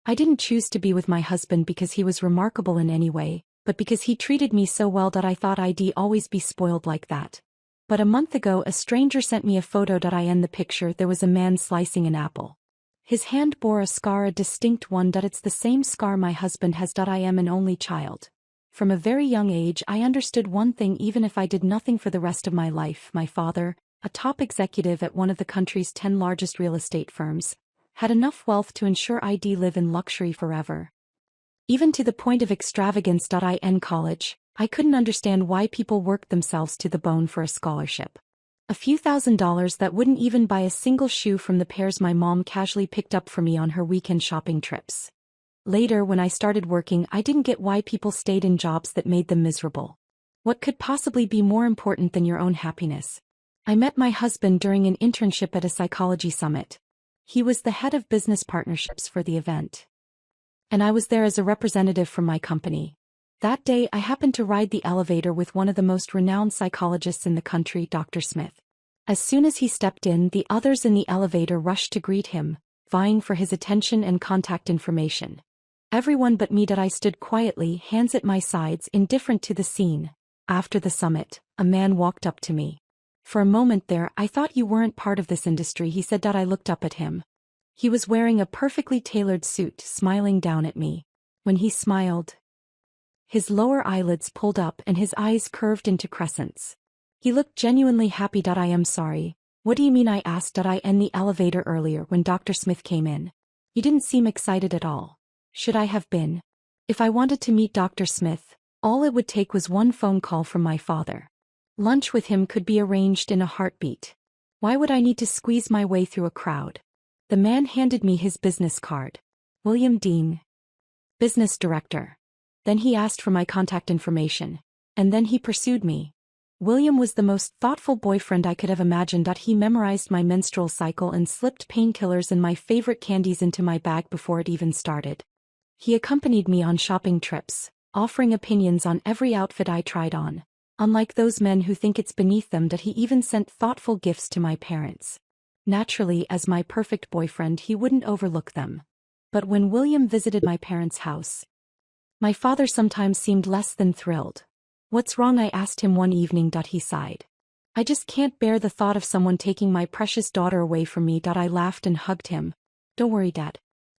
I didn't choose to be with my husband because he was remarkable in any way, but because he treated me so well that I thought I'd always be spoiled like that. But a month ago a stranger sent me a photo. In the picture there was a man slicing an apple. His hand bore a scar, a distinct one. It's the same scar my husband has. I am an only child. From a very young age I understood one thing: even if I did nothing for the rest of my life, my father, a top executive at one of the country's 10 largest real estate firms, had enough wealth to ensure I'd live in luxury forever. Even to the point of extravagance. In college, I couldn't understand why people worked themselves to the bone for a scholarship. A few $1,000s that wouldn't even buy a single shoe from the pairs my mom casually picked up for me on her weekend shopping trips. Later, when I started working, I didn't get why people stayed in jobs that made them miserable. What could possibly be more important than your own happiness? I met my husband during an internship at a psychology summit. He was the head of business partnerships for the event, and I was there as a representative from my company. That day I happened to ride the elevator with one of the most renowned psychologists in the country, Dr. Smith. As soon as he stepped in, the others in the elevator rushed to greet him, vying for his attention and contact information. Everyone but me. I stood quietly, hands at my sides, indifferent to the scene. After the summit, a man walked up to me. For a moment there, I thought you weren't part of this industry, he said. I looked up at him. He was wearing a perfectly tailored suit, smiling down at me. When he smiled, his lower eyelids pulled up and his eyes curved into crescents. He looked genuinely happy. I am sorry. What do you mean? I asked. In the elevator earlier when Dr. Smith came in. You didn't seem excited at all. Should I have been? If I wanted to meet Dr. Smith, all it would take was one phone call from my father. Lunch with him could be arranged in a heartbeat. Why would I need to squeeze my way through a crowd? The man handed me his business card. William Dean, business director. Then he asked for my contact information. And then he pursued me. William was the most thoughtful boyfriend I could have imagined. He memorized my menstrual cycle and slipped painkillers and my favorite candies into my bag before it even started. He accompanied me on shopping trips, offering opinions on every outfit I tried on. Unlike those men who think it's beneath them, he even sent thoughtful gifts to my parents. Naturally, as my perfect boyfriend, he wouldn't overlook them. But when William visited my parents' house, my father sometimes seemed less than thrilled. What's wrong? I asked him one evening. He sighed. I just can't bear the thought of someone taking my precious daughter away from me. I laughed and hugged him. Don't worry, Dad.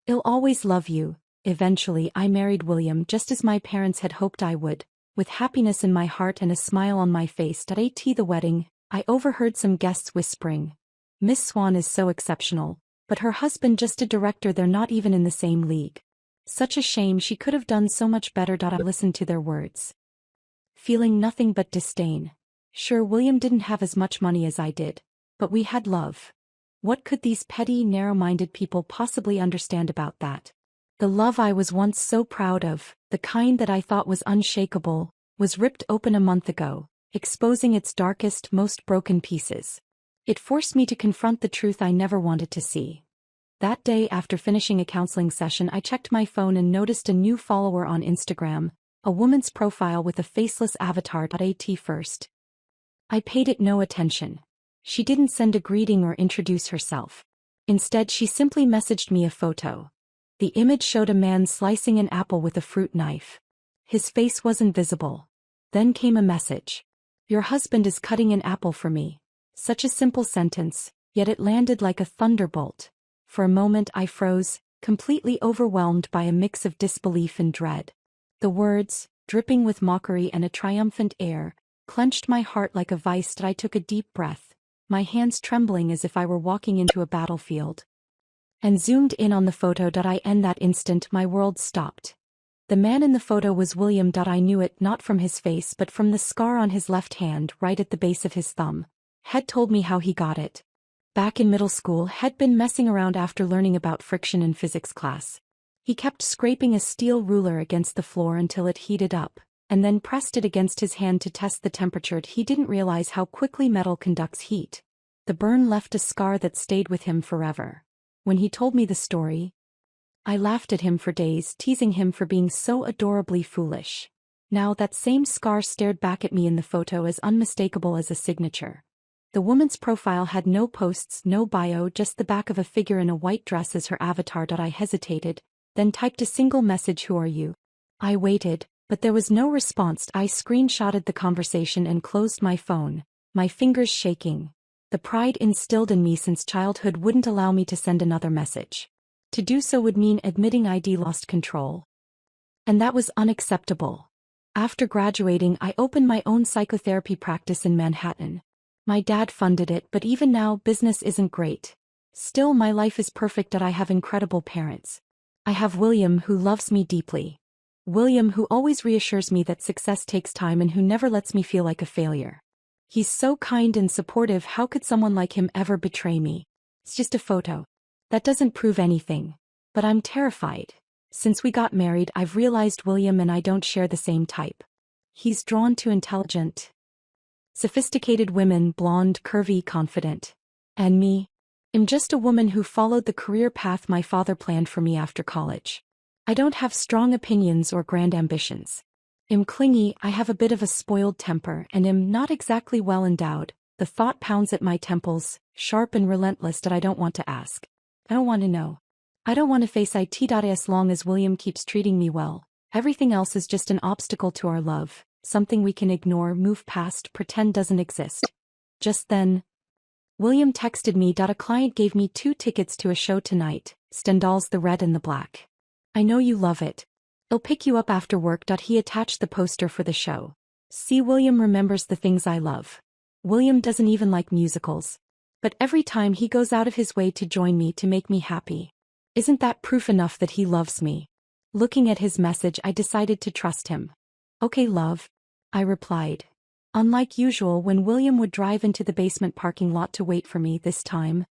I'll always love you. Eventually, I married William just as my parents had hoped I would, with happiness in my heart and a smile on my face. At the wedding, I overheard some guests whispering, Miss Swan is so exceptional, but her husband just a director. They're not even in the same league. Such a shame, she could have done so much better. I listened to their words, feeling nothing but disdain. Sure, William didn't have as much money as I did, but we had love. What could these petty, narrow-minded people possibly understand about that? The love I was once so proud of, the kind that I thought was unshakable, was ripped open a month ago, exposing its darkest, most broken pieces. It forced me to confront the truth I never wanted to see. That day, after finishing a counseling session, I checked my phone and noticed a new follower on Instagram, a woman's profile with a faceless avatar. At first, I paid it no attention. She didn't send a greeting or introduce herself. Instead, she simply messaged me a photo. The image showed a man slicing an apple with a fruit knife. His face wasn't visible. Then came a message. Your husband is cutting an apple for me. Such a simple sentence, yet it landed like a thunderbolt. For a moment I froze, completely overwhelmed by a mix of disbelief and dread. The words, dripping with mockery and a triumphant air, clenched my heart like a vice. I took a deep breath, my hands trembling as if I were walking into a battlefield, and zoomed in on the photo. In that instant my world stopped. The man in the photo was William. I knew it not from his face but from the scar on his left hand right at the base of his thumb. Had told me how he got it. Back in middle school, had been messing around after learning about friction in physics class. He kept scraping a steel ruler against the floor until it heated up, and then pressed it against his hand to test the temperature. He didn't realize how quickly metal conducts heat. The burn left a scar that stayed with him forever. When he told me the story, I laughed at him for days, teasing him for being so adorably foolish. Now that same scar stared back at me in the photo, as unmistakable as a signature. The woman's profile had no posts, no bio, just the back of a figure in a white dress as her avatar. I hesitated, then typed a single message, "Who are you?" I waited, but there was no response. I screenshotted the conversation and closed my phone, my fingers shaking. The pride instilled in me since childhood wouldn't allow me to send another message. To do so would mean admitting I'd lost control. And that was unacceptable. After graduating, I opened my own psychotherapy practice in Manhattan. My dad funded it, but even now business isn't great. Still, my life is perfect that I have incredible parents. I have William, who loves me deeply. William, who always reassures me that success takes time and who never lets me feel like a failure. He's so kind and supportive. How could someone like him ever betray me? It's just a photo. That doesn't prove anything. But I'm terrified. Since we got married, I've realized William and I don't share the same type. He's drawn to intelligent, sophisticated women, blonde, curvy, confident. And me? I'm just a woman who followed the career path my father planned for me after college. I don't have strong opinions or grand ambitions. I'm clingy, I have a bit of a spoiled temper, and am not exactly well endowed. The thought pounds at my temples, sharp and relentless, that I don't want to ask. I don't want to know. I don't want to face it. As long as William keeps treating me well, everything else is just an obstacle to our love, something we can ignore, move past, pretend doesn't exist. Just then, William texted me. A client gave me 2 tickets to a show tonight, Stendhal's The Red and the Black. I know you love it. I'll pick you up after work. He attached the poster for the show. See, William remembers the things I love. William doesn't even like musicals. But every time he goes out of his way to join me to make me happy. Isn't that proof enough that he loves me? Looking at his message, I decided to trust him. Okay, love, I replied. Unlike usual, when William would drive into the basement parking lot to wait for me this time,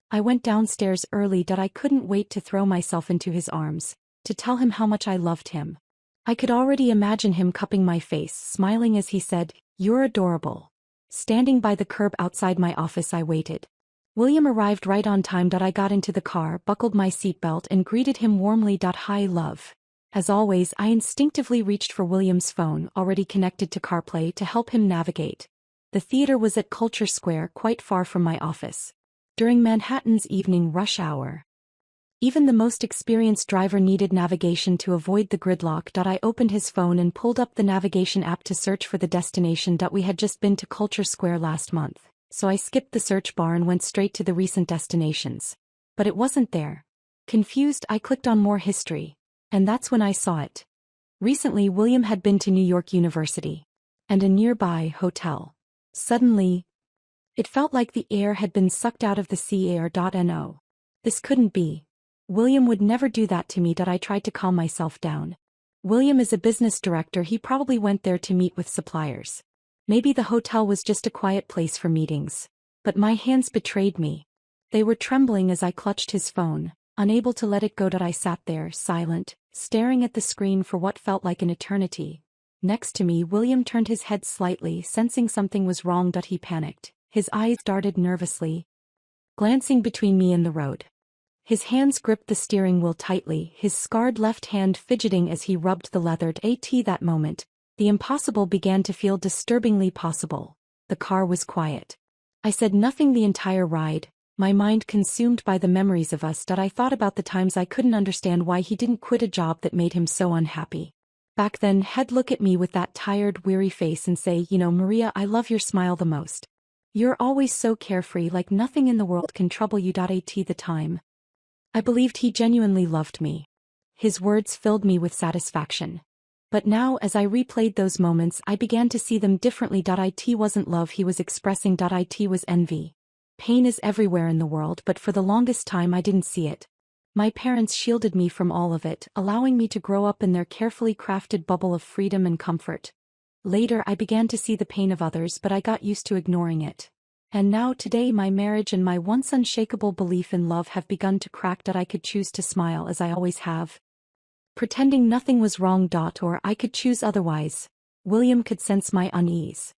I went downstairs early. I couldn't wait to throw myself into his arms, to tell him how much I loved him. I could already imagine him cupping my face, smiling as he said, "You're adorable." Standing by the curb outside my office, I waited. William arrived right on time. I got into the car, buckled my seatbelt, and greeted him warmly. Hi, love. As always, I instinctively reached for William's phone, already connected to CarPlay, to help him navigate. The theater was at Culture Square, quite far from my office. During Manhattan's evening rush hour, even the most experienced driver needed navigation to avoid the gridlock. I opened his phone and pulled up the navigation app to search for the destination. We had just been to Culture Square last month, so I skipped the search bar and went straight to the recent destinations. But it wasn't there. Confused, I clicked on More History. And that's when I saw it. Recently, William had been to New York University and a nearby hotel. Suddenly, it felt like the air had been sucked out of the sea air. No. This couldn't be. William would never do that to me. I tried to calm myself down. William is a business director. He probably went there to meet with suppliers. Maybe the hotel was just a quiet place for meetings. But my hands betrayed me. They were trembling as I clutched his phone, unable to let it go. I sat there, silent, staring at the screen for what felt like an eternity. Next to me, William turned his head slightly, sensing something was wrong. He panicked. His eyes darted nervously, glancing between me and the road. His hands gripped the steering wheel tightly, his scarred left hand fidgeting as he rubbed the leathered AT. That moment, the impossible began to feel disturbingly possible. The car was quiet. I said nothing the entire ride, my mind consumed by the memories of us. I thought about the times I couldn't understand why he didn't quit a job that made him so unhappy. Back then, he'd look at me with that tired, weary face and say, "Maria, I love your smile the most. You're always so carefree, like nothing in the world can trouble you." At the time, I believed he genuinely loved me. His words filled me with satisfaction. But now, as I replayed those moments, I began to see them differently. It wasn't love he was expressing. It was envy. Pain is everywhere in the world, but for the longest time I didn't see it. My parents shielded me from all of it, allowing me to grow up in their carefully crafted bubble of freedom and comfort. Later, I began to see the pain of others, but I got used to ignoring it. And now, today, my marriage and my once unshakable belief in love have begun to crack. I could choose to smile as I always have, pretending nothing was wrong. Or I could choose otherwise. William could sense my unease.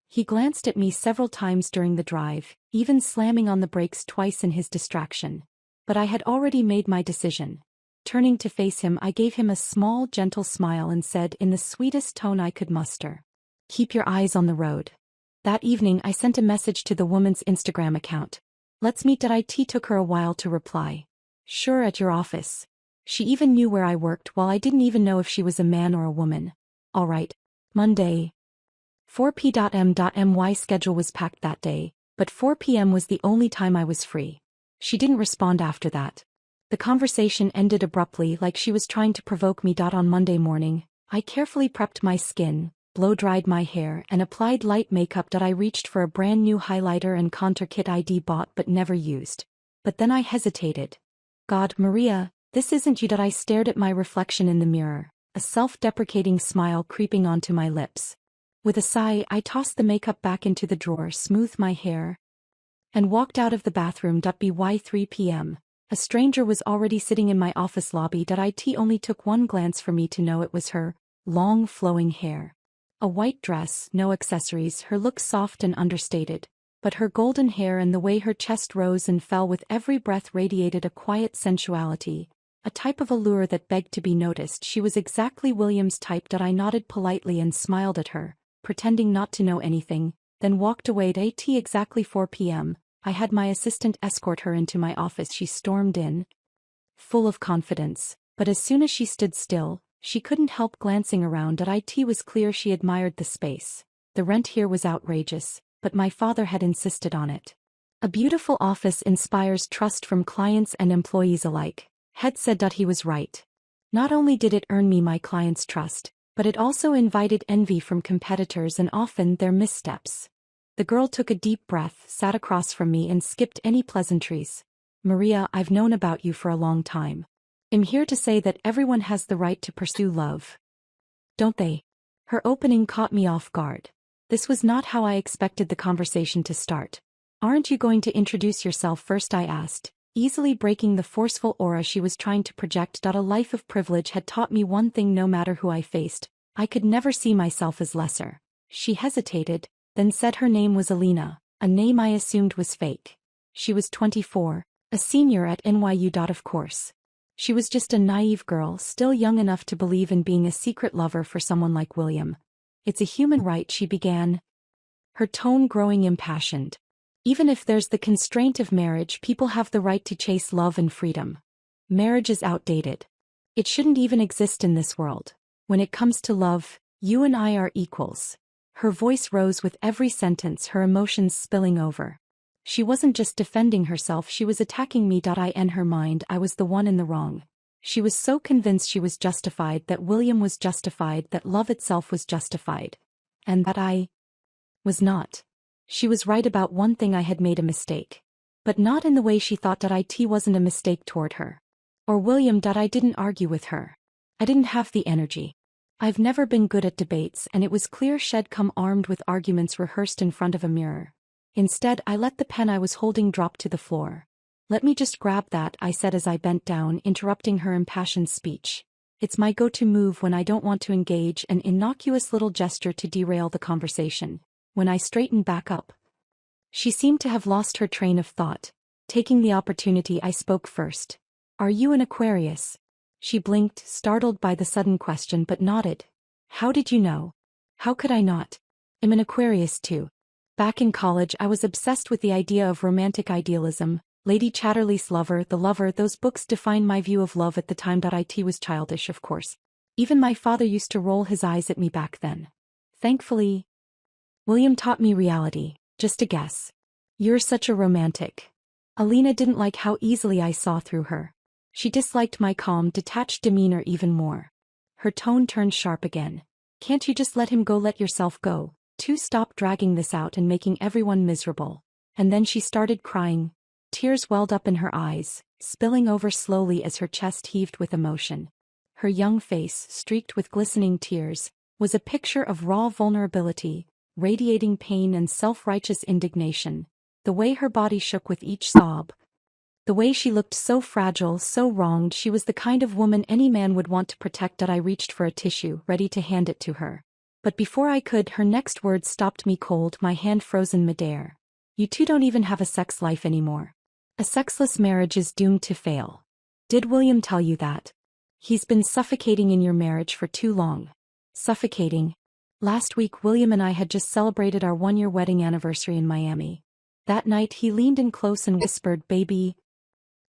He glanced at me several times during the drive, even slamming on the brakes twice in his distraction. But I had already made my decision. Turning to face him, I gave him a small, gentle smile and said in the sweetest tone I could muster, "Keep your eyes on the road." That evening, I sent a message to the woman's Instagram account. "Let's meet." It took her a while to reply. "Sure, at your office." She even knew where I worked while I didn't even know if she was a man or a woman. Alright. Monday. 4 p.m. My schedule was packed that day, but 4 p.m. was the only time I was free. She didn't respond after that. The conversation ended abruptly, like she was trying to provoke me. On Monday morning, I carefully prepped my skin, blow-dried my hair, and applied light makeup. I reached for a brand new highlighter and contour kit I'd bought but never used. But then I hesitated. God, Maria, this isn't you. I stared at my reflection in the mirror, a self-deprecating smile creeping onto my lips. With a sigh, I tossed the makeup back into the drawer, smoothed my hair, and walked out of the bathroom. By 3 p.m. A stranger was already sitting in my office lobby. It only took one glance for me to know it was her, long flowing hair. A white dress, no accessories, her look soft and understated, but her golden hair and the way her chest rose and fell with every breath radiated a quiet sensuality, a type of allure that begged to be noticed. She was exactly William's type. I nodded politely and smiled at her, pretending not to know anything, then walked away. At exactly 4 p.m., I had my assistant escort her into my office. She stormed in, full of confidence, but as soon as she stood still, she couldn't help glancing around. It was clear she admired the space. The rent here was outrageous, but my father had insisted on it. A beautiful office inspires trust from clients and employees alike. Head said he was right. Not only did it earn me my clients' trust, but it also invited envy from competitors and often their missteps. The girl took a deep breath, sat across from me and skipped any pleasantries. Maria, I've known about you for a long time. I'm here to say that everyone has the right to pursue love. Don't they? Her opening caught me off guard. This was not how I expected the conversation to start. Aren't you going to introduce yourself first? I asked, easily breaking the forceful aura she was trying to project. A life of privilege had taught me one thing: no matter who I faced, I could never see myself as lesser. She hesitated, then said her name was Alina, a name I assumed was fake. She was 24, a senior at NYU. Of course. She was just a naive girl, still young enough to believe in being a secret lover for someone like William. It's a human right, she began, her tone growing impassioned. Even if there's the constraint of marriage, people have the right to chase love and freedom. Marriage is outdated. It shouldn't even exist in this world. When it comes to love, you and I are equals. Her voice rose with every sentence, her emotions spilling over. She wasn't just defending herself, she was attacking me. In her mind, I was the one in the wrong. She was so convinced she was justified, that William was justified, that love itself was justified. And that I was not. She was right about one thing: I had made a mistake. But not in the way she thought. It wasn't a mistake toward her. Or William. I didn't argue with her. I didn't have the energy. I've never been good at debates, and it was clear she'd come armed with arguments rehearsed in front of a mirror. Instead, I let the pen I was holding drop to the floor. Let me just grab that, I said as I bent down, interrupting her impassioned speech. It's my go-to move when I don't want to engage, an innocuous little gesture to derail the conversation. When I straightened back up, she seemed to have lost her train of thought. Taking the opportunity, I spoke first. Are you an Aquarius? She blinked, startled by the sudden question, but nodded. How did you know? How could I not? I'm an Aquarius too. Back in college, I was obsessed with the idea of romantic idealism. Lady Chatterley's Lover, The Lover, those books defined my view of love at the time. It was childish, of course. Even my father used to roll his eyes at me back then. Thankfully, William taught me reality. Just a guess. You're such a romantic. Alina didn't like how easily I saw through her. She disliked my calm, detached demeanor even more. Her tone turned sharp again. Can't you just let him go? Let yourself go. Stop dragging this out and making everyone miserable. And then she started crying. Tears welled up in her eyes, spilling over slowly as her chest heaved with emotion. Her young face, streaked with glistening tears, was a picture of raw vulnerability, radiating pain and self-righteous indignation. The way her body shook with each sob. The way she looked so fragile, so wronged. She was the kind of woman any man would want to protect. I reached for a tissue, ready to hand it to her. But before I could, her next words stopped me cold, my hand frozen midair. You two don't even have a sex life anymore. A sexless marriage is doomed to fail. Did William tell you that? He's been suffocating in your marriage for too long. Suffocating? Last week, William and I had just celebrated our 1-year wedding anniversary in Miami. That night, he leaned in close and whispered, "Baby,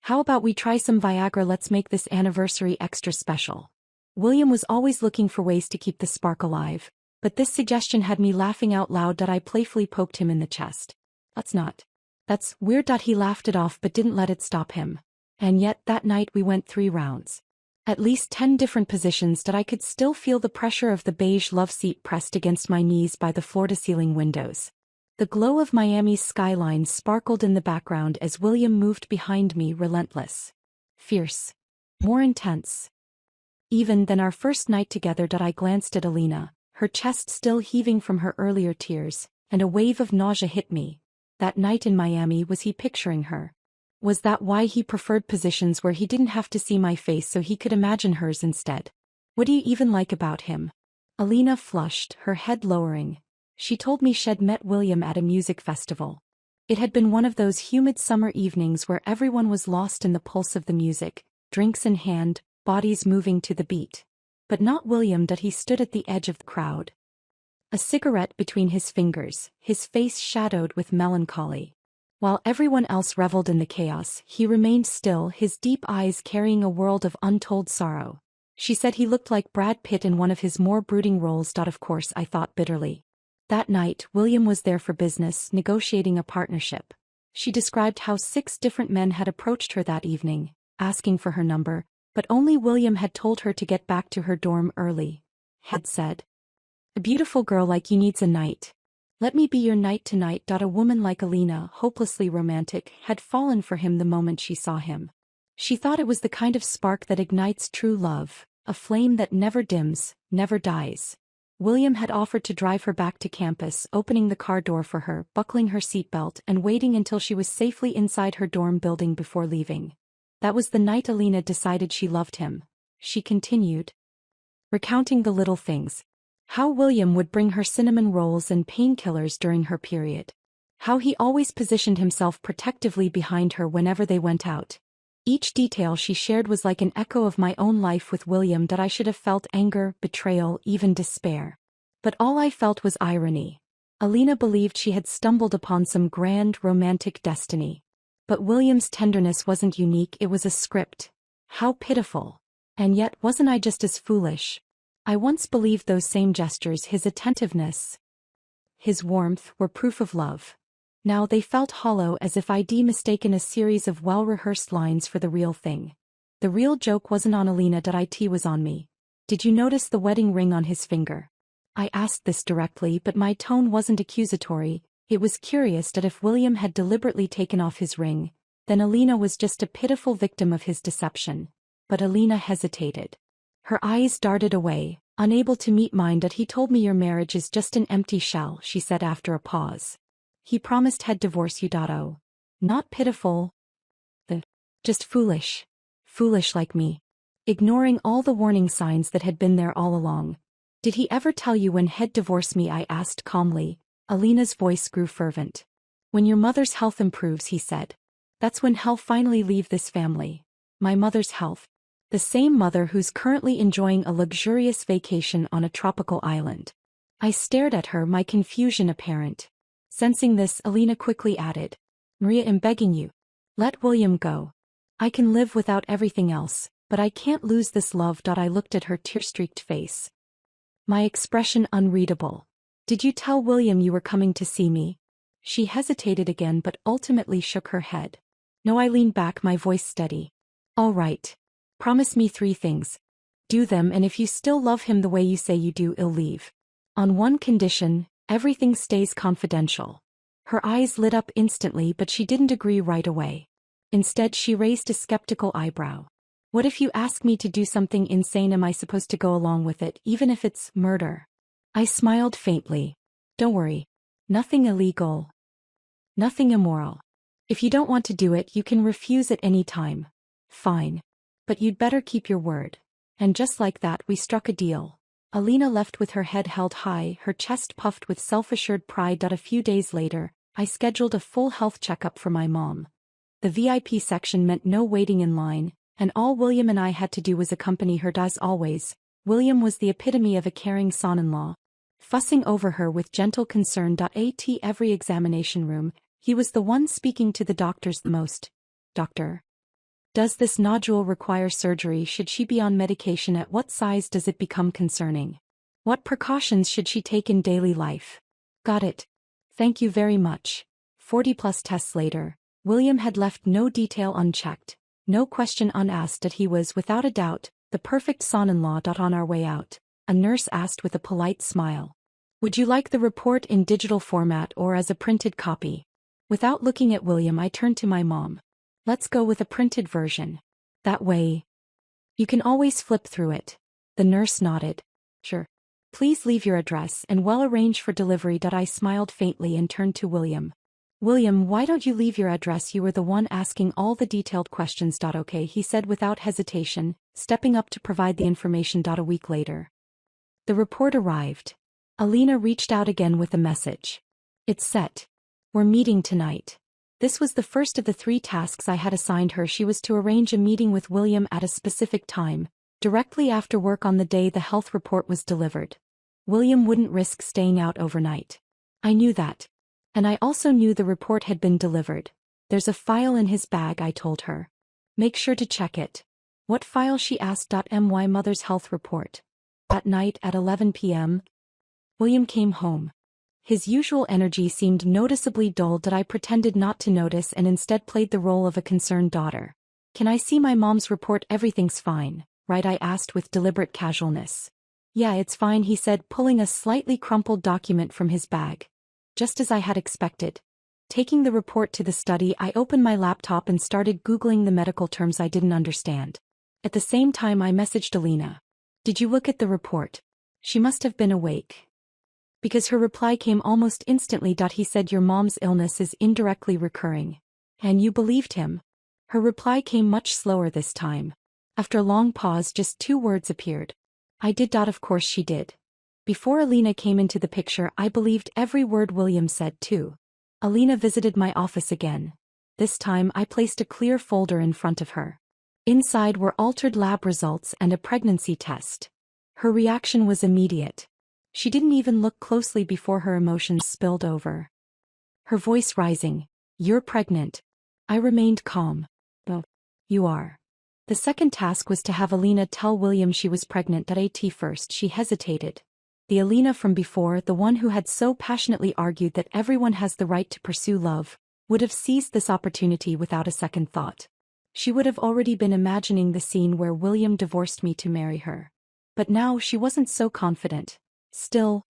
How about we try some Viagra? Let's make this anniversary extra special. William was always looking for ways to keep the spark alive, but this suggestion had me laughing out loud. I playfully poked him in the chest. That's weird. He laughed it off but didn't let it stop him. And yet that night we went 3 rounds. At least 10 different positions. I could still feel the pressure of the beige love seat pressed against my knees by the floor-to-ceiling windows. The glow of Miami's skyline sparkled in the background as William moved behind me, relentless, fierce, more intense even than our first night together. I glanced at Alina, her chest still heaving from her earlier tears, and a wave of nausea hit me. That night in Miami, was he picturing her? Was that why he preferred positions where he didn't have to see my face so he could imagine hers instead? What do you even like about him? Alina flushed, her head lowering. She told me she'd met William at a music festival. It had been one of those humid summer evenings where everyone was lost in the pulse of the music, drinks in hand, bodies moving to the beat. But not William. He stood at the edge of the crowd, a cigarette between his fingers, his face shadowed with melancholy. While everyone else reveled in the chaos, he remained still, his deep eyes carrying a world of untold sorrow. She said he looked like Brad Pitt in one of his more brooding roles. Of course, I thought bitterly. That night, William was there for business, negotiating a partnership. She described how 6 different men had approached her that evening, asking for her number, but only William had told her to get back to her dorm early. Had said, "A beautiful girl like you needs a night. Let me be your night tonight." A woman like Alina, hopelessly romantic, had fallen for him the moment she saw him. She thought it was the kind of spark that ignites true love, a flame that never dims, never dies. William had offered to drive her back to campus, opening the car door for her, buckling her seatbelt, and waiting until she was safely inside her dorm building before leaving. That was the night Alina decided she loved him. She continued, recounting the little things. How William would bring her cinnamon rolls and painkillers during her period. How he always positioned himself protectively behind her whenever they went out. Each detail she shared was like an echo of my own life with William. I should have felt anger, betrayal, even despair. But all I felt was irony. Alina believed she had stumbled upon some grand, romantic destiny. But William's tenderness wasn't unique, it was a script. How pitiful. And yet, wasn't I just as foolish? I once believed those same gestures, his attentiveness, his warmth, were proof of love. Now they felt hollow, as if I'd mistaken a series of well-rehearsed lines for the real thing. The real joke wasn't on Alina. It was on me. Did you notice the wedding ring on his finger? I asked this directly, but my tone wasn't accusatory. It was curious that if William had deliberately taken off his ring, then Alina was just a pitiful victim of his deception. But Alina hesitated. Her eyes darted away, unable to meet mine. He told me your marriage is just an empty shell, she said after a pause. He promised he'd divorce you. Oh. Not pitiful. Just foolish. Foolish like me. Ignoring all the warning signs that had been there all along. Did he ever tell you when he'd divorce me? I asked calmly. Alina's voice grew fervent. When your mother's health improves, he said. That's when he'll finally leave this family. My mother's health. The same mother who's currently enjoying a luxurious vacation on a tropical island. I stared at her, my confusion apparent. Sensing this, Alina quickly added, Maria, I'm begging you. Let William go. I can live without everything else, but I can't lose this love. I looked at her tear-streaked face. My expression unreadable. Did you tell William you were coming to see me? She hesitated again but ultimately shook her head. No, I leaned back, my voice steady. All right. Promise me 3 things. Do them, and if you still love him the way you say you do, I'll leave. On one condition, everything stays confidential. Her eyes lit up instantly, but she didn't agree right away. Instead, she raised a skeptical eyebrow. What if you ask me to do something insane? Am I supposed to go along with it, even if it's murder? I smiled faintly. Don't worry. Nothing illegal. Nothing immoral. If you don't want to do it, you can refuse at any time. Fine. But you'd better keep your word. And just like that, we struck a deal. Alina left with her head held high, her chest puffed with self-assured pride. A few days later, I scheduled a full health checkup for my mom. The VIP section meant no waiting in line, and all William and I had to do was accompany her. As always, William was the epitome of a caring son-in-law, fussing over her with gentle concern. At every examination room, he was the one speaking to the doctors the most. Doctor. Does this nodule require surgery? Should she be on medication? At what size does it become concerning? What precautions should she take in daily life? Got it. Thank you very much. 40+ tests later, William had left no detail unchecked, no question unasked that he was, without a doubt, the perfect son-in-law. On our way out, a nurse asked with a polite smile, "Would you like the report in digital format or as a printed copy?" Without looking at William, I turned to my mom. "Let's go with a printed version. That way, you can always flip through it." The nurse nodded. "Sure. Please leave your address and we'll arrange for delivery." I smiled faintly and turned to William. "William, why don't you leave your address? You were the one asking all the detailed questions." "Okay," he said without hesitation, stepping up to provide the information. A week later, the report arrived. Alina reached out again with a message. "It's set. We're meeting tonight." This was the first of the 3 tasks I had assigned her. She was to arrange a meeting with William at a specific time, directly after work on the day the health report was delivered. William wouldn't risk staying out overnight. I knew that. And I also knew the report had been delivered. "There's a file in his bag," I told her. "Make sure to check it." "What file?" she asked. My mother's health report. At night at 11 p.m., William came home. His usual energy seemed noticeably dulled. I pretended not to notice and instead played the role of a concerned daughter. "Can I see my mom's report?" "Everything's fine, right?" I asked with deliberate casualness. "Yeah, it's fine," he said, pulling a slightly crumpled document from his bag. Just as I had expected. Taking the report to the study, I opened my laptop and started Googling the medical terms I didn't understand. At the same time, I messaged Alina. "Did you look at the report?" She must have been awake, because her reply came almost instantly. He said, "Your mom's illness is indirectly recurring." "And you believed him?" Her reply came much slower this time. After a long pause, just 2 words appeared. "I did." Of course she did. Before Alina came into the picture, I believed every word William said too. Alina visited my office again. This time I placed a clear folder in front of her. Inside were altered lab results and a pregnancy test. Her reaction was immediate. She didn't even look closely before her emotions spilled over. Her voice rising. "You're pregnant." I remained calm. "Oh, you are." The second task was to have Alina tell William she was pregnant. At first she hesitated. The Alina from before, the one who had so passionately argued that everyone has the right to pursue love, would have seized this opportunity without a second thought. She would have already been imagining the scene where William divorced me to marry her. But now she wasn't so confident. Still,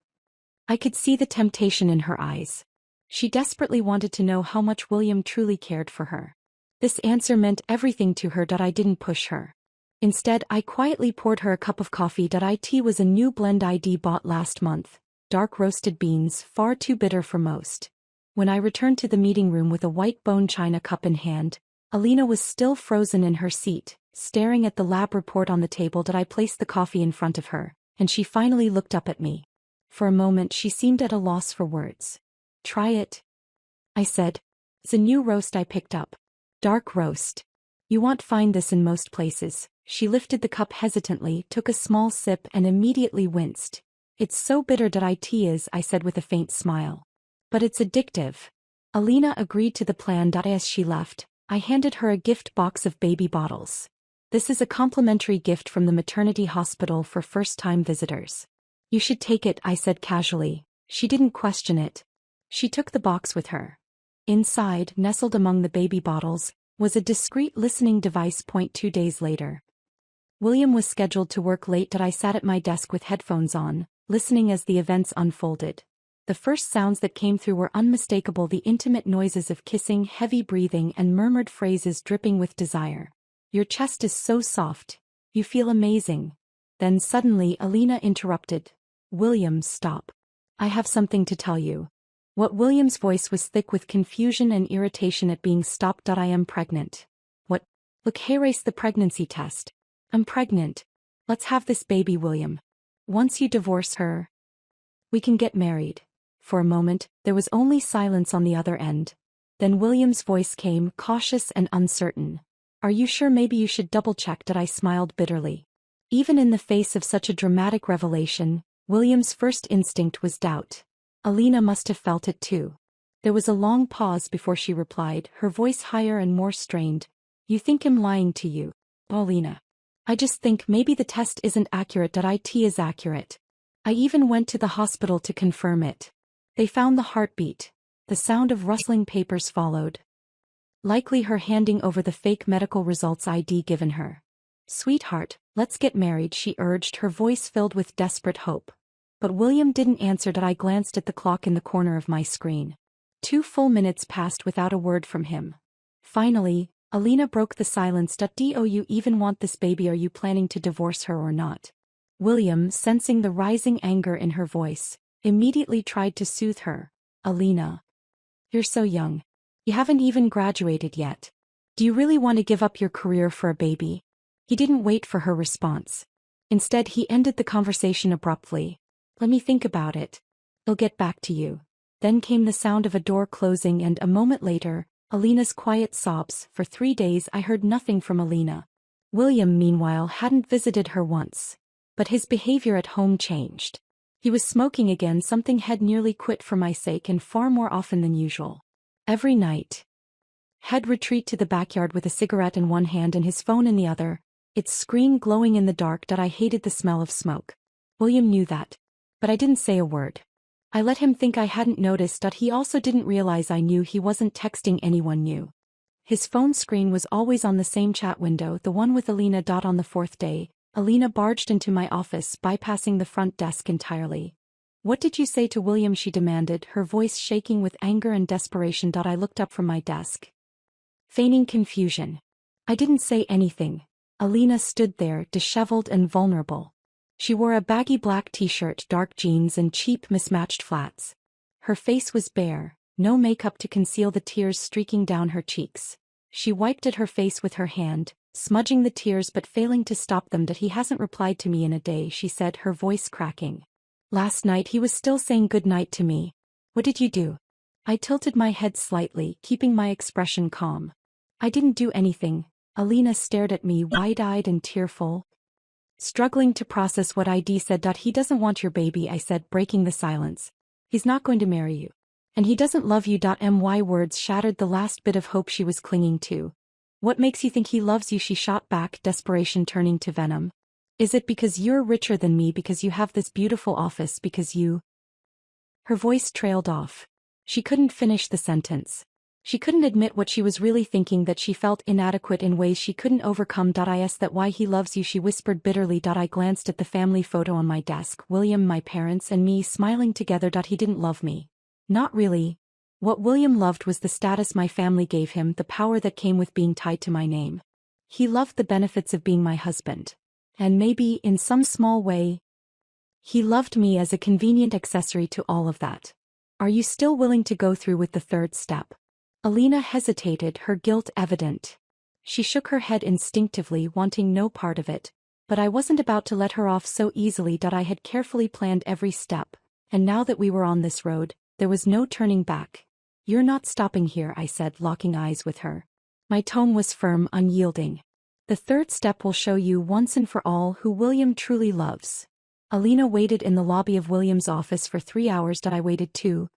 I could see the temptation in her eyes. She desperately wanted to know how much William truly cared for her. This answer meant everything to her. I didn't push her. Instead, I quietly poured her a cup of coffee. It was a new blend I'd bought last month. Dark roasted beans, far too bitter for most. When I returned to the meeting room with a white bone china cup in hand, Alina was still frozen in her seat, staring at the lab report on the table. I placed the coffee in front of her, and she finally looked up at me. For a moment she seemed at a loss for words. "Try it," I said. "It's a new roast I picked up. Dark roast. You won't find this in most places." She lifted the cup hesitantly, took a small sip and immediately winced. "It's so bitter." "It is," I said with a faint smile. "But it's addictive." Alina agreed to the plan. As she left, I handed her a gift box of baby bottles. "This is a complimentary gift from the maternity hospital for first-time visitors. You should take it," I said casually. She didn't question it. She took the box with her. Inside, nestled among the baby bottles, was a discreet listening device. 2 days later, William was scheduled to work late. I sat at my desk with headphones on, listening as the events unfolded. The first sounds that came through were unmistakable, the intimate noises of kissing, heavy breathing, and murmured phrases dripping with desire. "Your chest is so soft. You feel amazing." Then suddenly Alina interrupted. "William, stop. I have something to tell you." William's voice was thick with confusion and irritation at being stopped. "I am pregnant." "What?" "Look, here is the pregnancy test. I'm pregnant. Let's have this baby, William. Once you divorce her, we can get married." For a moment, there was only silence on the other end. Then William's voice came, cautious and uncertain. "Are you sure? Maybe you should double-check." I smiled bitterly. Even in the face of such a dramatic revelation, William's first instinct was doubt. Alina must have felt it too. There was a long pause before she replied, her voice higher and more strained. You think I'm lying to you, Paulina. I just think maybe the test isn't accurate. It is accurate. I even went to the hospital to confirm it. They found the heartbeat. The sound of rustling papers followed. Likely her handing over the fake medical results ID given her. Sweetheart, let's get married, she urged, her voice filled with desperate hope. But William didn't answer. I glanced at the clock in the corner of my screen. 2 full minutes passed without a word from him. Finally, Alina broke the silence. Do you even want this baby? Are you planning to divorce her or not? William, sensing the rising anger in her voice, immediately tried to soothe her. Alina. You're so young. You haven't even graduated yet. Do you really want to give up your career for a baby? He didn't wait for her response. Instead, he ended the conversation abruptly. Let me think about it. I'll get back to you. Then came the sound of a door closing, and a moment later, Alina's quiet sobs. For 3 days I heard nothing from Alina. William, meanwhile, hadn't visited her once. But his behavior at home changed. He was smoking again, something had nearly quit for my sake, and far more often than usual. Every night. He'd retreat to the backyard with a cigarette in one hand and his phone in the other, its screen glowing in the dark. I hated the smell of smoke. William knew that. But I didn't say a word. I let him think I hadn't noticed. He also didn't realize I knew he wasn't texting anyone new. His phone screen was always on the same chat window, the one with Alina. On the 4th day, Alina barged into my office, bypassing the front desk entirely. What did you say to William? She demanded, her voice shaking with anger and desperation. I looked up from my desk, feigning confusion. I didn't say anything. Alina stood there, disheveled and vulnerable. She wore a baggy black t-shirt, dark jeans and cheap mismatched flats. Her face was bare, no makeup to conceal the tears streaking down her cheeks. She wiped at her face with her hand, smudging the tears but failing to stop them. He hasn't replied to me in a day, she said, her voice cracking. Last night he was still saying goodnight to me. What did you do? I tilted my head slightly, keeping my expression calm. I didn't do anything. Alina stared at me, wide-eyed and tearful, struggling to process what I'd said. He doesn't want your baby, I said, breaking the silence. He's not going to marry you. And he doesn't love you. My words shattered the last bit of hope she was clinging to. What makes you think he loves you? She shot back, desperation turning to venom. Is it because you're richer than me, because you have this beautiful office, because you... Her voice trailed off. She couldn't finish the sentence. She couldn't admit what she was really thinking, that she felt inadequate in ways she couldn't overcome. Is that why he loves you? She whispered bitterly. I glanced at the family photo on my desk, William, my parents and me smiling together. He didn't love me. Not really. What William loved was the status my family gave him, the power that came with being tied to my name. He loved the benefits of being my husband. And maybe, in some small way, he loved me as a convenient accessory to all of that. Are you still willing to go through with the 3rd step? Alina hesitated, her guilt evident. She shook her head instinctively, wanting no part of it. But I wasn't about to let her off so easily. I had carefully planned every step, and now that we were on this road, there was no turning back. You're not stopping here, I said, locking eyes with her. My tone was firm, unyielding. The 3rd step will show you once and for all who William truly loves. Alina waited in the lobby of William's office for 3 hours. I waited too,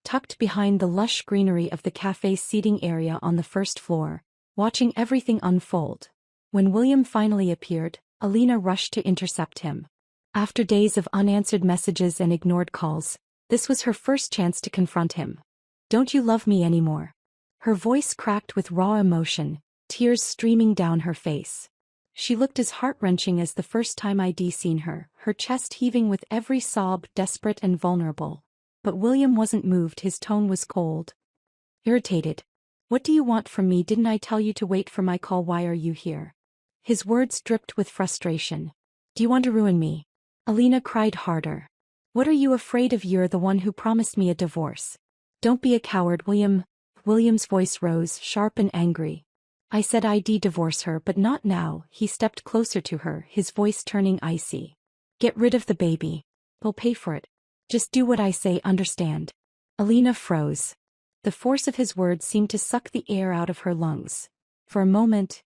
tucked behind the lush greenery of the cafe's seating area on the 1st floor, watching everything unfold. When William finally appeared, Alina rushed to intercept him. After days of unanswered messages and ignored calls, this was her first chance to confront him. Don't you love me anymore? Her voice cracked with raw emotion, tears streaming down her face. She looked as heart-wrenching as the first time I'd seen her, her chest heaving with every sob, desperate and vulnerable. But William wasn't moved, his tone was cold. Irritated. What do you want from me? Didn't I tell you to wait for my call? Why are you here? His words dripped with frustration. Do you want to ruin me? Alina cried harder. What are you afraid of? You're the one who promised me a divorce. Don't be a coward, William. William's voice rose, sharp and angry. I said I'd divorce her, but not now. He stepped closer to her, his voice turning icy. Get rid of the baby. We'll pay for it. Just do what I say, understand? Alina froze. The force of his words seemed to suck the air out of her lungs. For a moment,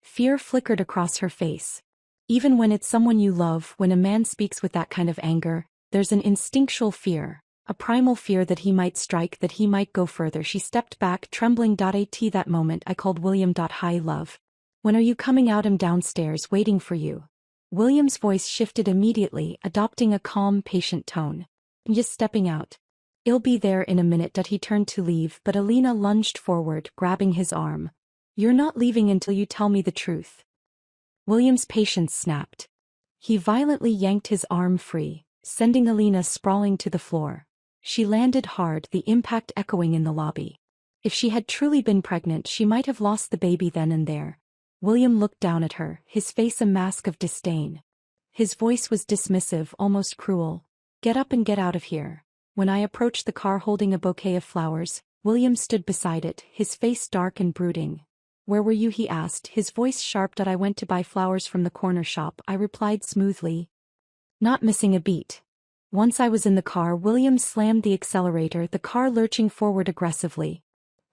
fear flickered across her face. Even when it's someone you love, when a man speaks with that kind of anger, there's an instinctual fear. A primal fear that he might strike, that he might go further. She stepped back, trembling. At that moment I called William. Hi love. When are you coming out? I'm downstairs waiting for you. William's voice shifted immediately, adopting a calm, patient tone. I'm just stepping out. I'll be there in a minute. He turned to leave, but Alina lunged forward, grabbing his arm. You're not leaving until you tell me the truth. William's patience snapped. He violently yanked his arm free, sending Alina sprawling to the floor. She landed hard, the impact echoing in the lobby. If she had truly been pregnant, she might have lost the baby then and there. William looked down at her, his face a mask of disdain. His voice was dismissive, almost cruel. Get up and get out of here. When I approached the car holding a bouquet of flowers, William stood beside it, his face dark and brooding. Where were you? He asked, his voice sharp. I went to buy flowers from the corner shop, I replied smoothly, not missing a beat. Once I was in the car, William slammed the accelerator, the car lurching forward aggressively.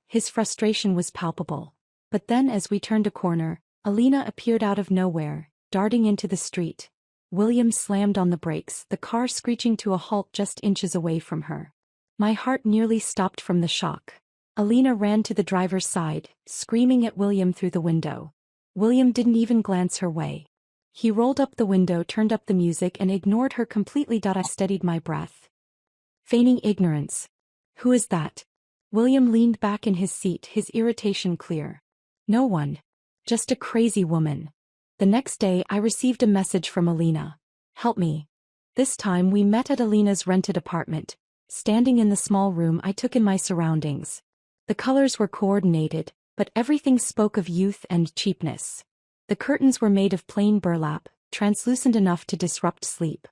His frustration was palpable. But then as we turned a corner, Alina appeared out of nowhere, darting into the street. William slammed on the brakes, the car screeching to a halt just inches away from her. My heart nearly stopped from the shock. Alina ran to the driver's side, screaming at William through the window. William didn't even glance her way. He rolled up the window, turned up the music, and ignored her completely. I steadied my breath, feigning ignorance. Who is that? William leaned back in his seat, his irritation clear. No one. Just a crazy woman. The next day I received a message from Alina. Help me. This time we met at Alina's rented apartment. Standing in the small room, I took in my surroundings. The colors were coordinated, but everything spoke of youth and cheapness. The curtains were made of plain burlap, translucent enough to disrupt sleep.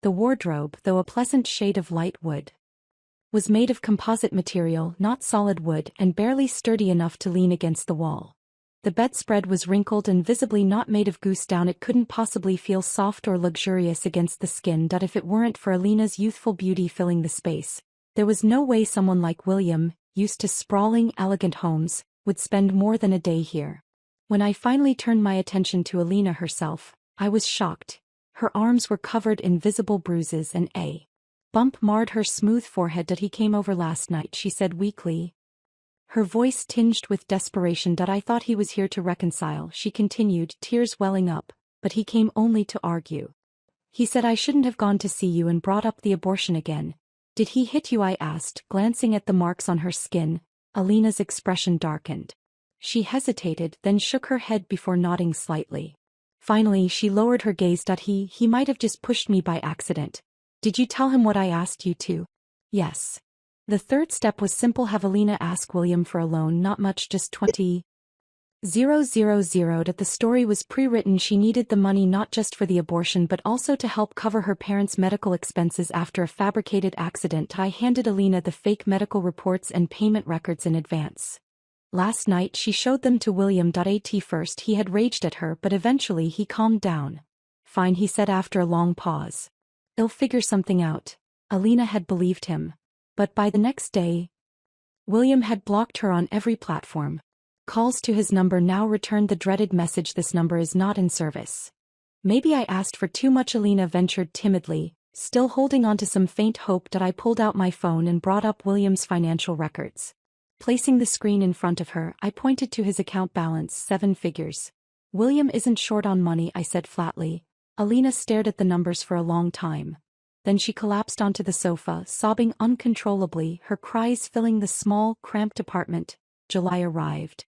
The wardrobe, though a pleasant shade of light wood, was made of composite material, not solid wood, and barely sturdy enough to lean against the wall. The bedspread was wrinkled and visibly not made of goose down. It couldn't possibly feel soft or luxurious against the skin. If it weren't for Alina's youthful beauty filling the space, there was no way someone like William, used to sprawling, elegant homes, would spend more than a day here. When I finally turned my attention to Alina herself, I was shocked. Her arms were covered in visible bruises and a bump marred her smooth forehead. He came over last night, she said weakly, her voice tinged with desperation. I thought he was here to reconcile, she continued, tears welling up, but he came only to argue. He said I shouldn't have gone to see you and brought up the abortion again. Did he hit you? I asked, glancing at the marks on her skin. Alina's expression darkened. She hesitated, then shook her head before nodding slightly. Finally she lowered her gaze. He might have just pushed me by accident. Did you tell him what I asked you to? Yes. The third step was simple, have Alina ask William for a loan, not much, just 20,000. That the story was pre-written. She needed the money not just for the abortion but also to help cover her parents' medical expenses after a fabricated accident. I handed Alina the fake medical reports and payment records in advance. Last night she showed them to William. At first he had raged at her, but eventually he calmed down. Fine, he said after a long pause. I'll figure something out. Alina had believed him. But by the next day, William had blocked her on every platform. Calls to his number now returned the dreaded message, this number is not in service. Maybe I asked for too much, Alina ventured timidly, still holding on to some faint hope. I pulled out my phone and brought up William's financial records. Placing the screen in front of her, I pointed to his account balance, 7 figures. William isn't short on money, I said flatly. Alina stared at the numbers for a long time. Then she collapsed onto the sofa, sobbing uncontrollably, her cries filling the small, cramped apartment. July arrived,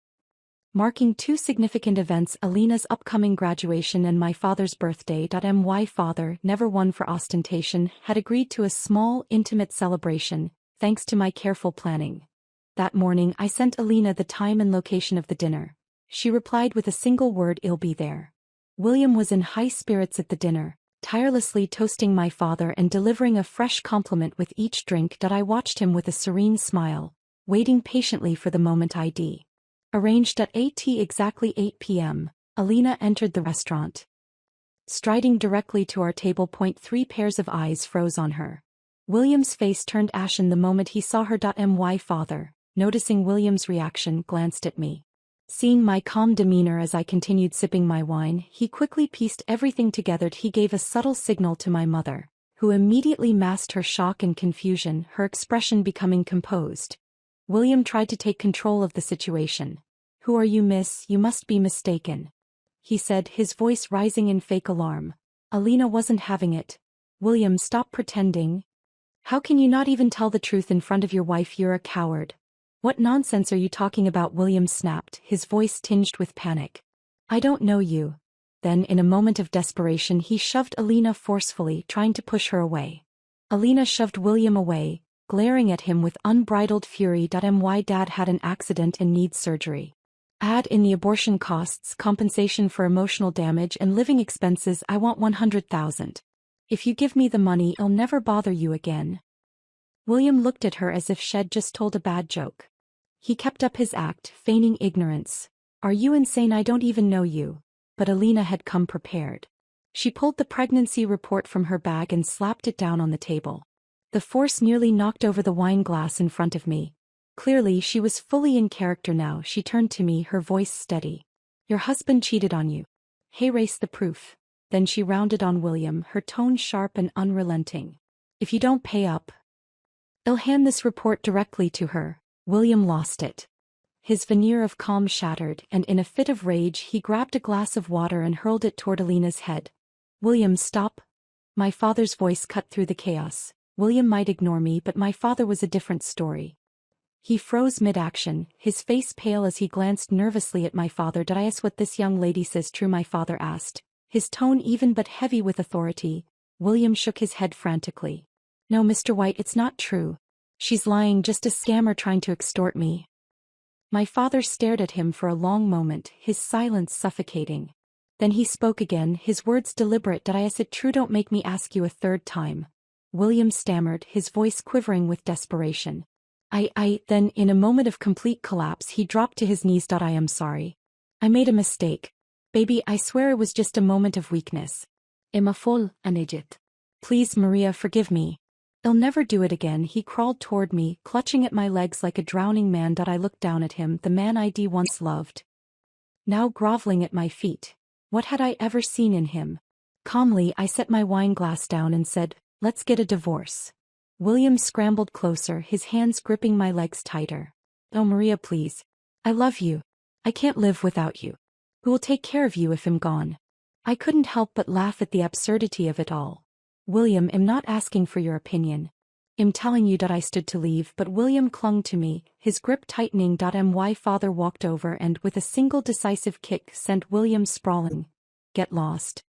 marking 2 significant events: Alina's upcoming graduation and my father's birthday. My father, never one for ostentation, had agreed to a small, intimate celebration, thanks to my careful planning. That morning I sent Alina the time and location of the dinner. She replied with a single word, "I'll be there." William was in high spirits at the dinner, tirelessly toasting my father and delivering a fresh compliment with each drink. I watched him with a serene smile, waiting patiently for the moment I'd arranged. At exactly 8 p.m., Alina entered the restaurant. Striding directly to our table, 3 pairs of eyes froze on her. William's face turned ashen the moment he saw her. My father, noticing William's reaction, glanced at me. Seeing my calm demeanor as I continued sipping my wine, he quickly pieced everything together. He gave a subtle signal to my mother. who immediately masked her shock and confusion, her expression becoming composed. William tried to take control of the situation. "Who are you, miss? You must be mistaken," he said, his voice rising in fake alarm. Alina wasn't having it. "William, stop pretending. How can you not even tell the truth in front of your wife? You're a coward." "What nonsense are you talking about?" William snapped, his voice tinged with panic. "I don't know you." Then, in a moment of desperation, he shoved Alina forcefully, trying to push her away. Alina shoved William away, glaring at him with unbridled fury. "My dad had an accident and needs surgery. Add in the abortion costs, compensation for emotional damage and living expenses. I want 100,000. If you give me the money, I'll never bother you again." William looked at her as if she'd just told a bad joke. He kept up his act, feigning ignorance. "Are you insane? I don't even know you." But Alina had come prepared. She pulled the pregnancy report from her bag and slapped it down on the table. The force nearly knocked over the wine glass in front of me. Clearly, she was fully in character now. She turned to me, her voice steady. "Your husband cheated on you. Hey, race the proof." Then she rounded on William, her tone sharp and unrelenting. "If you don't pay up, I'll hand this report directly to her." William lost it. His veneer of calm shattered, and in a fit of rage he grabbed a glass of water and hurled it toward Alina's head. "William, stop." My father's voice cut through the chaos. William might ignore me, but my father was a different story. He froze mid-action, his face pale as he glanced nervously at my father. "Did I ask what this young lady says true?" my father asked, his tone even but heavy with authority. William shook his head frantically. "No, Mr. White, it's not true. She's lying, just a scammer trying to extort me." My father stared at him for a long moment, his silence suffocating. Then he spoke again, his words deliberate. "Did I ask it true? Don't make me ask you a third time." William stammered, his voice quivering with desperation. Then, in a moment of complete collapse, he dropped to his knees. "I am sorry. I made a mistake. Baby, I swear it was just a moment of weakness. I'm a fool, an idiot. Please, Maria, forgive me. I'll never do it again." He crawled toward me, clutching at my legs like a drowning man. I looked down at him, the man I'd once loved, now groveling at my feet. What had I ever seen in him? Calmly, I set my wine glass down and said, "Let's get a divorce." William scrambled closer, his hands gripping my legs tighter. "Oh, Maria, please. I love you. I can't live without you. Who will take care of you if I'm gone?" I couldn't help but laugh at the absurdity of it all. "William, I'm not asking for your opinion. I'm telling you that I stood to leave." But William clung to me, his grip tightening. My father walked over and, with a single decisive kick, sent William sprawling. "Get lost."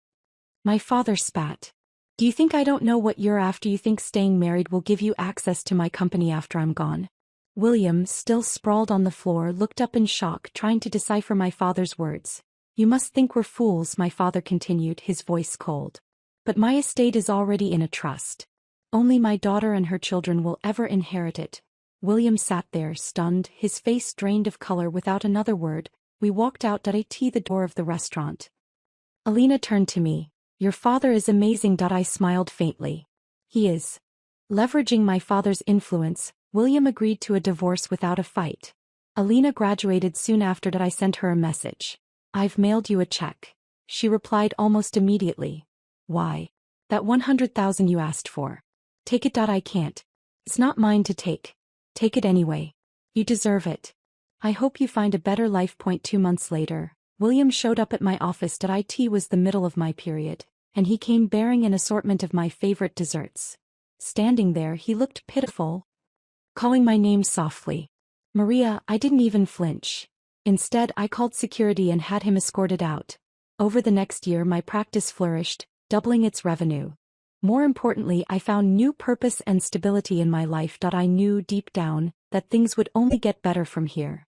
My father spat. "Do you think I don't know what you're after? You think staying married will give you access to my company after I'm gone?" William, still sprawled on the floor, looked up in shock, trying to decipher my father's words. "You must think we're fools," my father continued, his voice cold. "But my estate is already in a trust. Only my daughter and her children will ever inherit it." William sat there, stunned, his face drained of color. Without another word, we walked out at the door of the restaurant. Alina turned to me. "Your father is amazing." I smiled faintly. "He is." Leveraging my father's influence, William agreed to a divorce without a fight. Alina graduated soon after. I sent her a message. "I've mailed you a check." She replied almost immediately. "Why?" "That 100,000 you asked for." "Take it." "I can't. It's not mine to take." "Take it anyway. You deserve it. I hope you find a better life." 2 months later, William showed up at my office. It was the middle of my period, and he came bearing an assortment of my favorite desserts. Standing there, he looked pitiful, calling my name softly. "Maria." I didn't even flinch. Instead, I called security and had him escorted out. Over the next year, my practice flourished, doubling its revenue. More importantly, I found new purpose and stability in my life. I knew deep down that things would only get better from here.